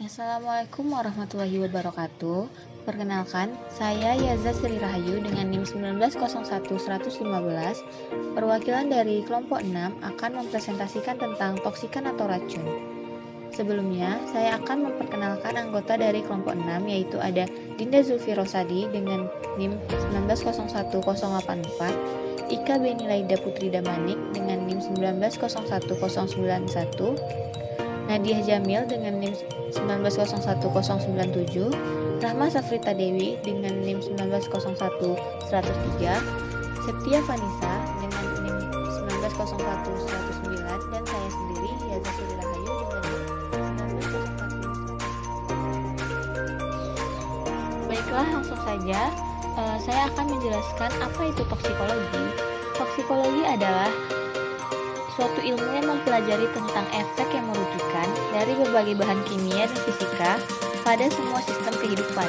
Assalamualaikum warahmatullahi wabarakatuh. Perkenalkan, saya Yaza Sri Rahayu dengan NIM 1901115, perwakilan dari kelompok 6 akan mempresentasikan tentang toksikan atau racun. Sebelumnya, saya akan memperkenalkan anggota dari kelompok 6, yaitu ada Dinda Zulfi Rosadi dengan NIM 1901084, Ika Benilaida Putri Damanik dengan NIM 1901091, Nadia Jamil dengan NIM 1901097, Rahma Safrita Dewi dengan NIM 1901103, Septia Vanisa dengan NIM 1901109, dan saya sendiri Yaza Sri Rahayu dengan NIM 19011. Baiklah, langsung saja saya akan menjelaskan apa itu toksikologi. Toksikologi adalah suatu ilmu yang mempelajari tentang efek yang merugikan dari berbagai bahan kimia dan fisika pada semua sistem kehidupan.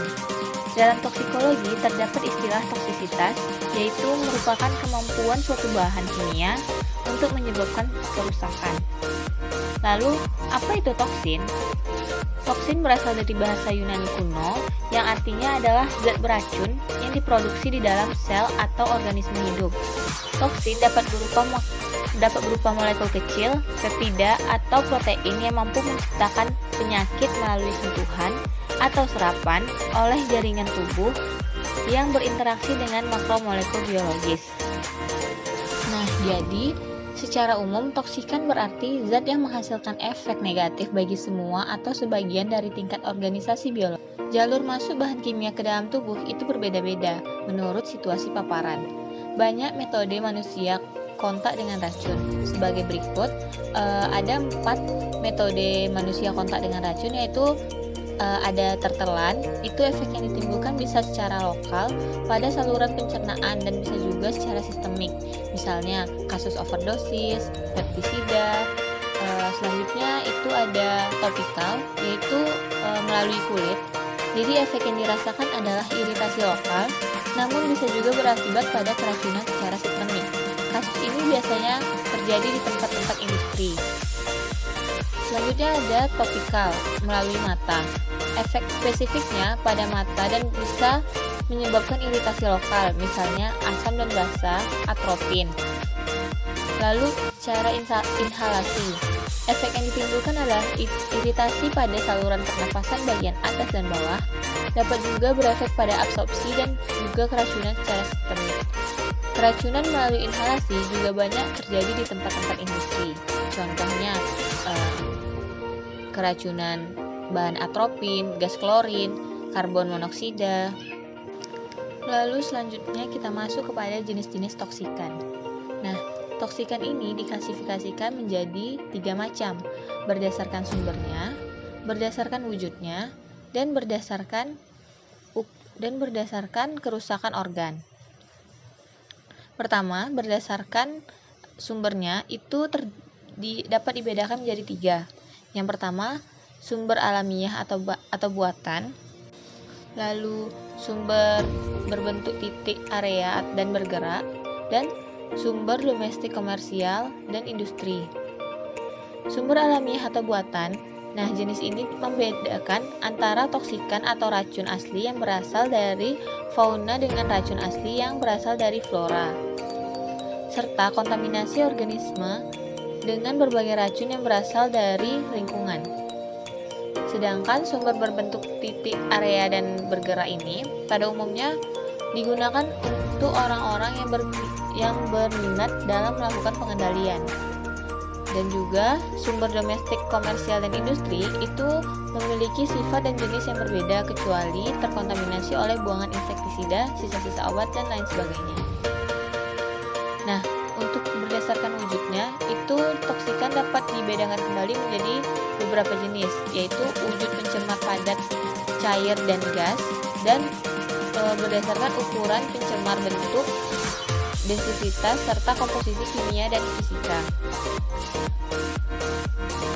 Dalam toksikologi terdapat istilah toksisitas, yaitu merupakan kemampuan suatu bahan kimia untuk menyebabkan kerusakan. Lalu, apa itu toksin? Toksin berasal dari bahasa Yunani kuno yang artinya adalah zat beracun yang diproduksi di dalam sel atau organisme hidup. Toksin dapat berupa molekul kecil, peptida, atau protein yang mampu menciptakan penyakit melalui sentuhan atau serapan oleh jaringan tubuh yang berinteraksi dengan makromolekul biologis. Nah, jadi secara umum toksikan berarti zat yang menghasilkan efek negatif bagi semua atau sebagian dari tingkat organisasi biologi. Jalur masuk bahan kimia ke dalam tubuh itu berbeda-beda menurut situasi paparan. Banyak metode manusia kontak dengan racun. Sebagai berikut, ada 4 metode manusia kontak dengan racun, yaitu ada tertelan. Itu efek yang ditimbulkan bisa secara lokal pada saluran pencernaan dan bisa juga secara sistemik. Misalnya kasus overdosis, pestisida. Selanjutnya itu ada topikal, yaitu melalui kulit. Jadi efek yang dirasakan adalah iritasi lokal, namun bisa juga berakibat pada keracunan secara sistemik. Kasus ini biasanya terjadi di tempat-tempat industri. Selanjutnya ada topikal, melalui mata. Efek spesifiknya pada mata dan bisa menyebabkan iritasi lokal, misalnya asam dan basa, atropin. Lalu cara inhalasi. Efek yang ditimbulkan adalah iritasi pada saluran pernapasan bagian atas dan bawah. Dapat juga berefek pada absorpsi dan juga keracunan secara sistemik. Keracunan melalui inhalasi juga banyak terjadi di tempat-tempat industri. Contohnya keracunan bahan atropin, gas klorin, karbon monoksida. Lalu selanjutnya kita masuk kepada jenis-jenis toksikan. Nah, toksikan ini diklasifikasikan menjadi 3 macam, berdasarkan sumbernya, berdasarkan wujudnya, dan berdasarkan kerusakan organ. Pertama, berdasarkan sumbernya itu dapat dibedakan menjadi 3. Yang pertama, sumber alamiah atau buatan. Lalu sumber berbentuk titik, area, dan bergerak. Dan sumber domestik, komersial, dan industri. Sumber alamiah atau buatan. Nah, jenis ini membedakan antara toksikan atau racun asli yang berasal dari fauna dengan racun asli yang berasal dari flora, serta kontaminasi organisme dengan berbagai racun yang berasal dari lingkungan. Sedangkan sumber berbentuk titik, area, dan bergerak ini pada umumnya digunakan untuk orang-orang yang berminat dalam melakukan pengendalian. Dan juga sumber domestik, komersial, dan industri itu memiliki sifat dan jenis yang berbeda kecuali terkontaminasi oleh buangan insektisida, sisa-sisa obat, dan lain sebagainya. Nah, untuk berdasarkan wujudnya, itu toksikan dapat dibedakan kembali menjadi beberapa jenis, yaitu wujud pencemar padat, cair, dan gas, dan berdasarkan ukuran pencemar bentuk, densitas, serta komposisi kimia dan fisika.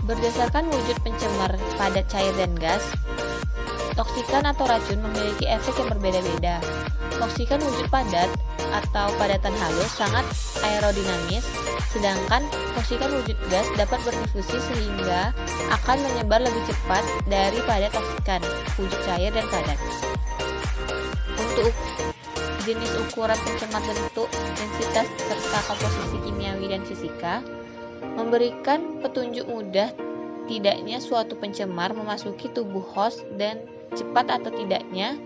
Berdasarkan wujud pencemar padat, cair, dan gas, toksikan atau racun memiliki efek yang berbeda-beda. Toksikan wujud padat atau padatan halus sangat aerodinamis, sedangkan toksikan wujud gas dapat berdifusi sehingga akan menyebar lebih cepat daripada toksikan wujud cair dan padat. Untuk jenis ukuran pencemar bentuk, densitas, serta komposisi kimiawi dan fisika, memberikan petunjuk mudah tidaknya suatu pencemar memasuki tubuh host dan cepat atau tidaknya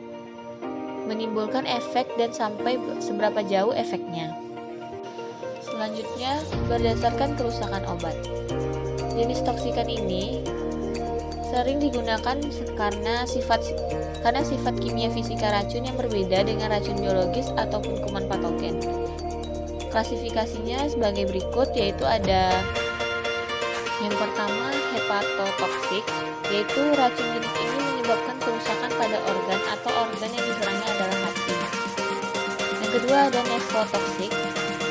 menimbulkan efek dan sampai seberapa jauh efeknya. Selanjutnya, berdasarkan kerusakan obat. Jenis toksikan ini sering digunakan karena sifat kimia fisika racun yang berbeda dengan racun biologis ataupun kuman patogen. Klasifikasinya sebagai berikut, yaitu ada yang pertama hepatotoksik, yaitu racun jenis ini menyebabkan kerusakan pada organ atau organ yang diserangnya adalah hati. Yang kedua ada nefrotoksik,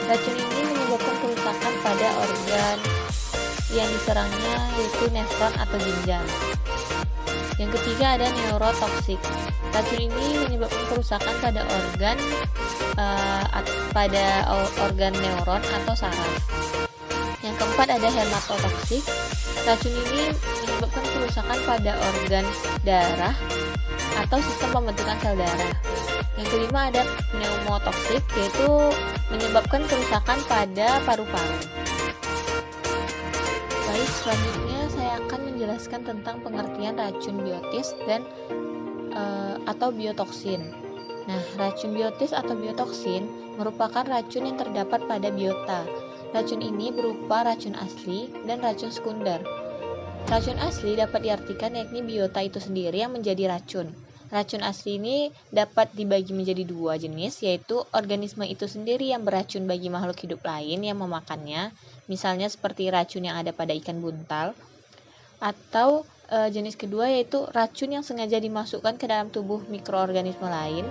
racun ini menyebabkan kerusakan pada organ yang diserangnya yaitu nefron atau ginjal. Yang ketiga ada neurotoksik, racun ini menyebabkan kerusakan pada organ neuron atau saraf. Yang keempat ada hematotoksik, racun ini menyebabkan kerusakan pada organ darah atau sistem pembentukan sel darah. Yang kelima ada pneumotoksik, yaitu menyebabkan kerusakan pada paru-paru. Baik, selanjutnya saya akan menjelaskan tentang pengertian racun biotis dan atau biotoksin. Nah, racun biotis atau biotoksin merupakan racun yang terdapat pada biota. Racun ini berupa racun asli dan racun sekunder. Racun asli dapat diartikan yakni biota itu sendiri yang menjadi racun. Racun asli ini dapat dibagi menjadi dua jenis, yaitu organisme itu sendiri yang beracun bagi makhluk hidup lain yang memakannya, misalnya seperti racun yang ada pada ikan buntal, atau jenis kedua yaitu racun yang sengaja dimasukkan ke dalam tubuh mikroorganisme lain,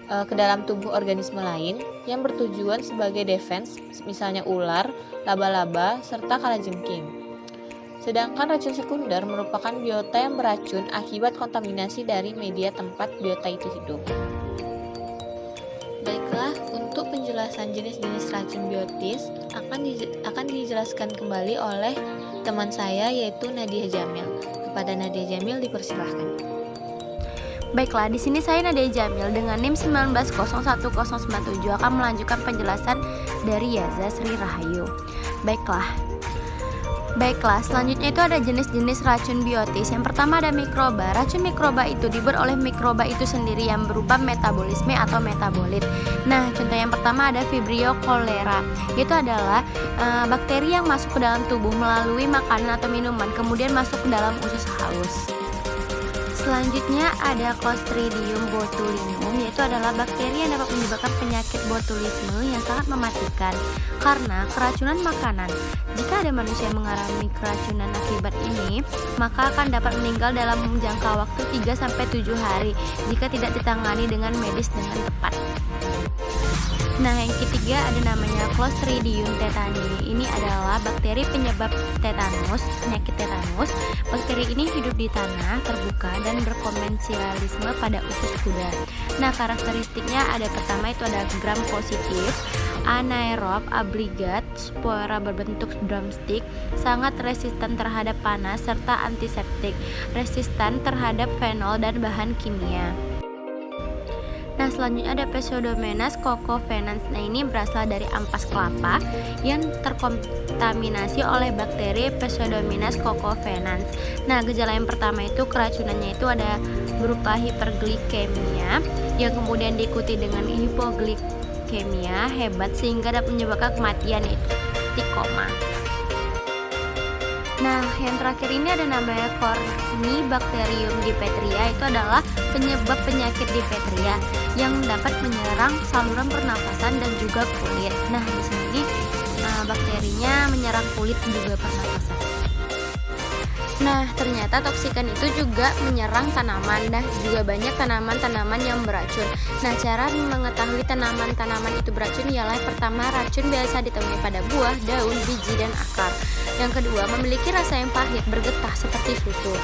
ke dalam tubuh organisme lain yang bertujuan sebagai defense, misalnya ular, laba-laba, serta kalajengking. Sedangkan racun sekunder merupakan biota yang beracun akibat kontaminasi dari media tempat biota itu hidup. Baiklah, untuk penjelasan jenis-jenis racun biotis akan dijelaskan kembali oleh teman saya yaitu Nadia Jamil. Kepada Nadia Jamil dipersilahkan. Baiklah, di sini saya Nadia Jamil dengan NIM 19011097 akan melanjutkan penjelasan dari Yaza Sri Rahayu. Baiklah, selanjutnya itu ada jenis-jenis racun biotis. Yang pertama ada mikroba. Racun mikroba itu dibuat oleh mikroba itu sendiri yang berupa metabolisme atau metabolit. Nah, contoh yang pertama ada Vibrio cholera. Itu adalah bakteri yang masuk ke dalam tubuh melalui makanan atau minuman, kemudian masuk ke dalam usus halus. Selanjutnya ada Clostridium botulinum, yaitu adalah bakteri yang dapat menyebabkan penyakit botulisme yang sangat mematikan karena keracunan makanan. Jika ada manusia yang mengalami keracunan akibat ini, maka akan dapat meninggal dalam jangka waktu 3-7 hari jika tidak ditangani dengan medis dengan tepat. Nah, yang ketiga ada namanya Clostridium tetani. Ini adalah bakteri penyebab penyakit tetanus. Bakteri ini hidup di tanah terbuka dan berkomensialisme pada usus kuda. Nah, karakteristiknya ada pertama itu ada gram positif, anaerob, abrigat, spora berbentuk drumstick, sangat resisten terhadap panas serta antiseptik, resisten terhadap fenol dan bahan kimia. Nah, selanjutnya ada Pseudomonas cocovenans. Nah, ini berasal dari ampas kelapa yang terkontaminasi oleh bakteri Pseudomonas cocovenans. Nah, gejala yang pertama itu keracunannya itu ada berupa hiperglikemia yang kemudian diikuti dengan hipoglikemia hebat sehingga dapat menyebabkan kematian, yaitu koma. Nah, yang terakhir ini ada namanya Corynebacterium dipteria. Itu adalah penyebab penyakit dipteria yang dapat menyerang saluran pernafasan dan juga kulit. Nah, di sini bakterinya menyerang kulit juga pernafasan. Nah, ternyata toksikan itu juga menyerang tanaman dan juga banyak tanaman-tanaman yang beracun. Nah, cara mengetahui tanaman-tanaman itu beracun ialah pertama, racun biasa ditemui pada buah, daun, biji, dan akar. Yang kedua, memiliki rasa yang pahit, bergetah seperti susu.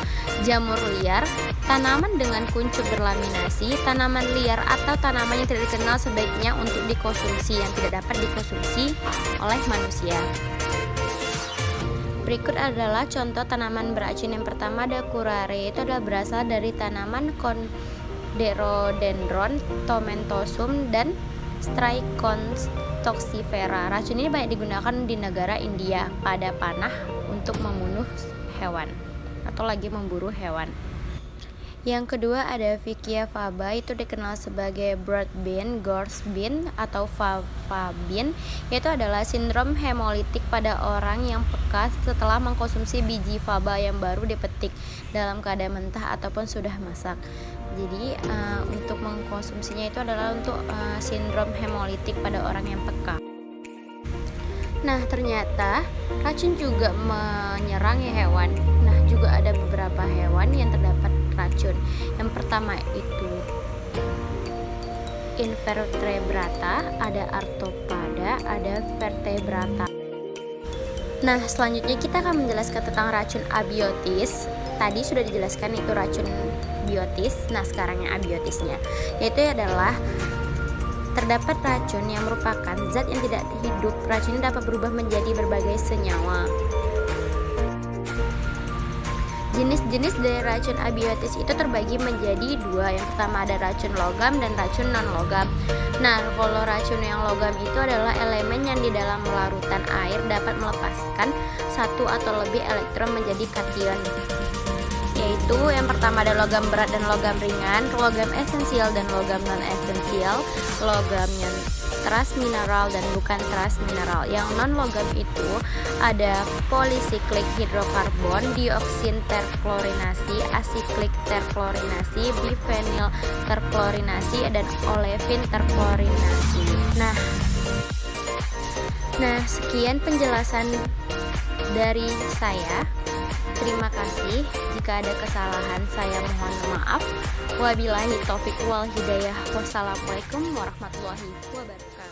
Jamur liar, tanaman dengan kuncup berlaminasi, tanaman liar atau tanaman yang tidak dikenal sebaiknya untuk dikonsumsi, yang tidak dapat dikonsumsi oleh manusia. Berikut adalah contoh tanaman beracun. Yang pertama ada curare, itu adalah berasal dari tanaman Rhododendron tomentosum dan Strychnos-toxifera. Racun ini banyak digunakan di negara India pada panah untuk membunuh hewan atau lagi memburu hewan. Yang kedua ada Vicia faba, itu dikenal sebagai broad bean, gorse bean, atau fava bean, yaitu adalah sindrom hemolitik pada orang yang peka setelah mengkonsumsi biji faba yang baru dipetik dalam keadaan mentah ataupun sudah masak. Jadi untuk mengkonsumsinya itu adalah untuk sindrom hemolitik pada orang yang peka. Nah, ternyata racun juga menyerang hewan. Nah, juga ada beberapa hewan yang terdapat racun. Yang pertama itu invertebrata, ada arthropoda, ada vertebrata. Nah, selanjutnya kita akan menjelaskan tentang racun abiotis. Tadi sudah dijelaskan itu racun biotis. Nah, sekarang yang abiotisnya, yaitu adalah terdapat racun yang merupakan zat yang tidak hidup. Racun ini dapat berubah menjadi berbagai senyawa. Jenis-jenis dari racun abiotis itu terbagi menjadi dua. Yang pertama ada racun logam dan racun non-logam. Nah, kalau racun yang logam itu adalah elemen yang di dalam larutan air dapat melepaskan satu atau lebih elektron menjadi kation. Yaitu yang pertama ada logam berat dan logam ringan, logam esensial dan logam non-esensial, logam yang trace mineral dan bukan trace mineral. Yang non-logam itu ada polisiklik hidrokarbon, dioksin terklorinasi, asiklik terklorinasi, bifenil terklorinasi, dan olefin terklorinasi. Nah, sekian penjelasan dari saya. Terima kasih. Jika ada kesalahan saya mohon maaf. Wabillahi taufik wal hidayah. Wassalamualaikum warahmatullahi wabarakatuh.